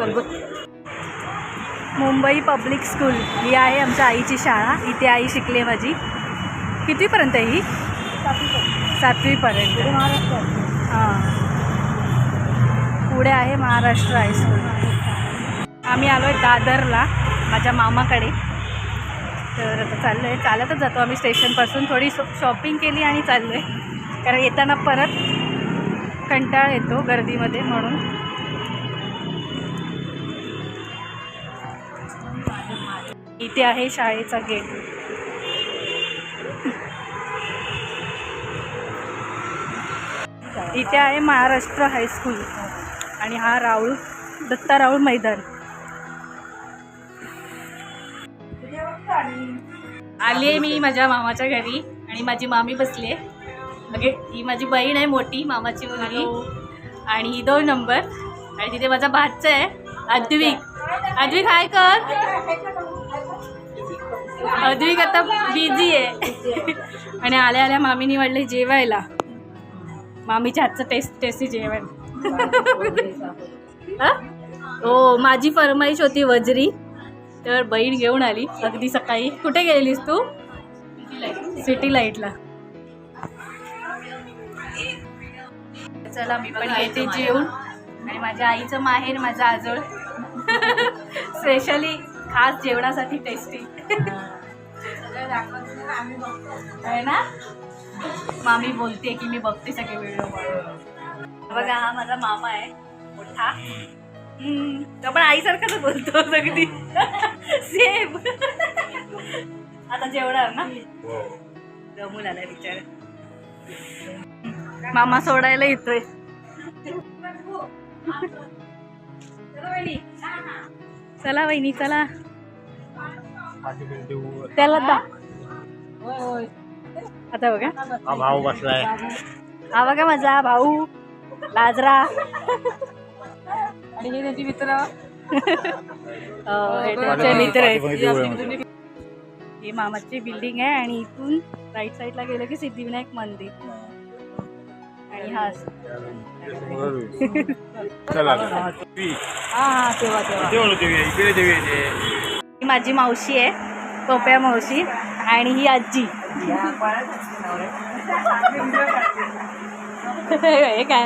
चल बघ. Mumbai public school ही आहे आमच्या आईची शाळा. इथे आई शिकली आहे माझी. कितवीपर्यंत आहे ही? 7वीपर्यंत. हां, पुढे आहे महाराष्ट्र हायस्कूल. आम्ही आलो आहे दादरला माझ्या मामाकडे. तर आता चाललो आहे, चालतच जातो आम्ही स्टेशनपासून. थोडी शॉपिंग केली आणि चाललो आहे, कारण येताना परत कंटाळा येतो गर्दीमध्ये म्हणून. इथे आहे शाळेचा गेट. इथे आहे महाराष्ट्र हायस्कूल आणि हा दत्ता राऊळ मैदान. आली आहे मी माझ्या मामाच्या घरी आणि माझी मामी बसली आहे. म्हणजे ही माझी बहीण आहे मोठी, मामाची मुलगी, आणि ही 2 नंबर. आणि तिथे माझा भाचा आहे अद्विक. अद्विक हाय कर. अद्विक आता बिझी आहे. आणि आल्या आल्या मामीनी वाढले जेवायला. मामीच्या हातचं टेस्टी जेवण. हो, माझी फरमाईश होती वजरी, तर बहीण घेऊन आली अगदी सकाळी. कुठे गेलेलीस तू? सिटी लाईटला. चला मी पण येते जेवून. आणि माझ्या आईचं माहेर माझा आजोळ स्पेशली खास जेवणासाठी टेस्टी आहे ना. मामी बोलते की मी बघते सगळे व्हिडिओ. बघा, हा माझा मामा आहे मोठा. तो पण आईसारखाच बोलतो अगदी सेम. आता जेवणार ना? जमून आलाय बिचारा. मामा सोडायला येतोय. चला वहिनी चला. त्याला आता बघा, भाऊ बसलाय. हा बघा माझा भाऊ लाजरा. आणि हे त्याचे मित्र. मित्र आहे. ही मामाची बिल्डिंग आहे आणि इथून राईट साईडला गेलं की सिद्धिविनायक मंदिर. आणि हा ही माझी मावशी आहे, पोप्या मावशी. आणि ही आजी. हे काय.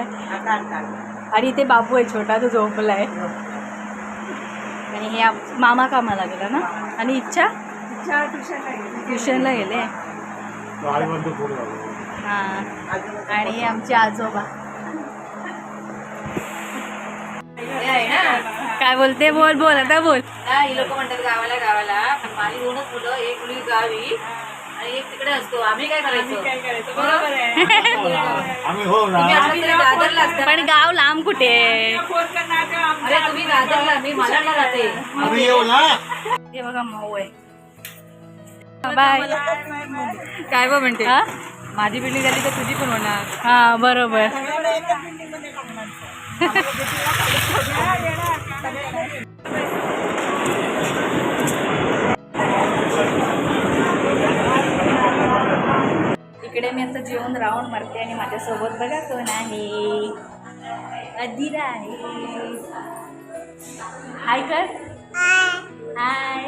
आणि ते बाबू आहे छोटा, तो झोपला आहे. आणि हे मामा कामाला गेला ना. आणि इच्छा ट्युशनला गेले. हां, आणि हे आमचे आजोबा. काय बोलते? बोल बोल आता बोल. ही लोक म्हणतात गावाला पाणी घेऊनच मुलं, एक मुली गावी आणि एक तिकडे असतो. आम्ही काय करायचं? बरोबर आहे. दादरला असता, पण गाव लांब कुठे? अरे तुम्ही दादरला, मी मला राहते. हे बघा माऊ आहे. बाय. काय बा म्हणते? हा, माझी बिल्डिंग झाली तर तुझी पण होणार. हा बरोबर. इकडे मी आता जेवण राऊंड मारते आणि माझ्यासोबत बघा कोण आहे. अदिरा आहे. हाय कर. हाय.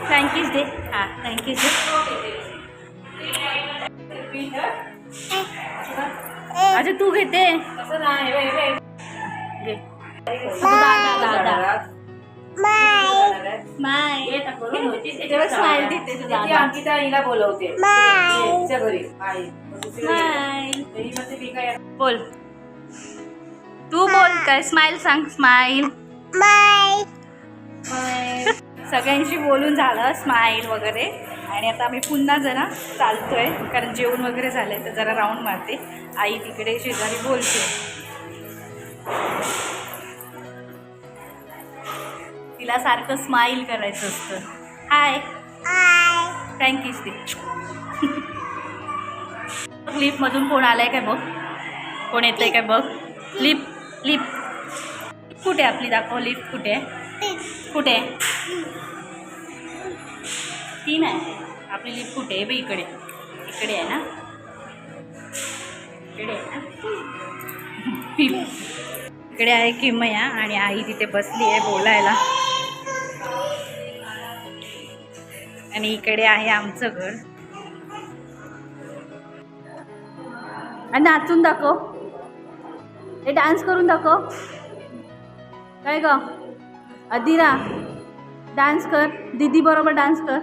थँक्यूच दे. हां, थँक्यूच दे. अच्छा तू घेते. घे. दादा माय स्माइल देते तुझा. अंकिता हिला बोलवते घरी. बोल तू. बोल काय स्माइल सांग. स्माइल. सगळ्यांशी बोलून झालं स्माइल वगैरे. आणि आता आम्ही पुन्हा जरा चालतोय, कारण जेवण वगैरे झालंय तर जरा राऊंड मारते. आई तिकडे शेजारी बोलते. तिला सारखं स्माइल करायचं असतं. हाय. थँक्यूच दे. लिफ्टमधून कोण आलाय काय बघ. कोण येतंय काय बघ. लिफ्ट कुठे आपली? दाखव लिफ्ट कुठे आहे. कुठे? 3 आहे. आपली लिप कुठे आहे बे? इकडे इकडे आहे ना, इकडे आहे ना. इकडे आहे किमया आणि आई तिथे बसली आहे बोलायला. आणि इकडे आहे आमचं घर. आणि नाचून दाखव, हे डान्स करून दाखव. काय ग अदिरा, डान्स कर, दीदी बरोबर डान्स कर.